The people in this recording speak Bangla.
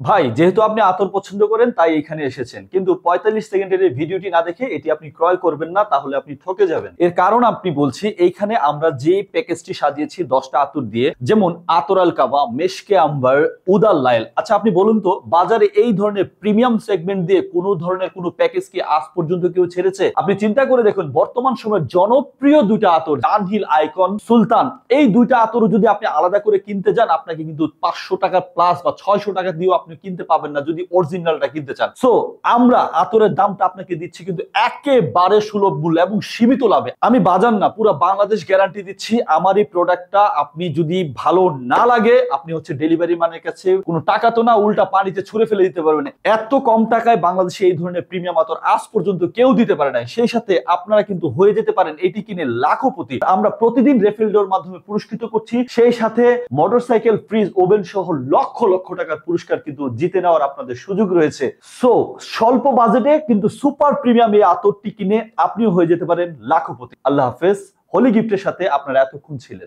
ভাই, যেহেতু আপনি আতর পছন্দ করেন তাই এখানে এসেছেন, কিন্তু 45 সেকেন্ডের এই ভিডিওটি না দেখে এটি আপনি ক্রয় করবেন না, তাহলে আপনি ঠকে যাবেন। এর কারণ আপনি বলছি, এইখানে আমরা যে প্যাকেজটি সাজিয়েছি 10টা আতর দিয়ে, যেমন আতর আল কাবা, মেশকে আম্বার, উদাল লাইল। আচ্ছা আপনি বলুন তো, বাজারে এই ধরনের প্রিমিয়াম সেগমেন্ট দিয়ে কোনো ধরনের কোনো প্যাকেজ কি আজ পর্যন্ত কেউ ছেড়েছে? আপনি চিন্তা করে দেখুন, বর্তমান সময়ের জনপ্রিয় দুইটা আতর, ডানহিল আইকন, সুলতান, এই দুইটা আতর যদি আপনি আলাদা করে কিনতে যান, আপনাকে কিন্তু 500 টাকা প্লাস বা 600 টাকা দিয়েও আপনি কিনতে পাবেন না যদি অরিজিনালটা কিনতে চান। সো আমরা আতরের দামটা আপনাকে দিচ্ছি কিন্তু একেবারে সুলভ মূল্যে এবং সীমিত লাভে। আমি বাজার না, পুরো বাংলাদেশ গ্যারান্টি দিচ্ছি, আমার এই প্রোডাক্টটা আপনি যদি ভালো না লাগে, আপনি হচ্ছে ডেলিভারি ম্যানের কাছে কোনো টাকা তো না, উল্টা পানিতে ছুঁড়ে ফেলে দিতে পারবেন। এত কম টাকায় বাংলাদেশে এই ধরনের প্রিমিয়াম আতর আজ পর্যন্ত কেউ দিতে পারে না। সেই সাথে আপনারা কিন্তু হয়ে যেতে পারেন এটি কিনে লাখপতি। আমরা প্রতিদিন রেফিল ডোর মাধ্যমে পুরস্কৃত করছি, সেই সাথে মোটরসাইকেল, ফ্রিজ, ওভেন সহ লক্ষ লক্ষ টাকার পুরস্কার কিন্তু জিতে নেওয়ার আপনাদের সুযোগ রয়েছে। সো স্বল্প বাজেটে কিন্তু সুপার প্রিমিয়াম এই আতরটি কিনে আপনিও হয়ে যেতে পারেন লাখপতি। আল্লাহ হাফেজ। হোলি গিফটের সাথে আপনারা এতক্ষণ ছিলেন।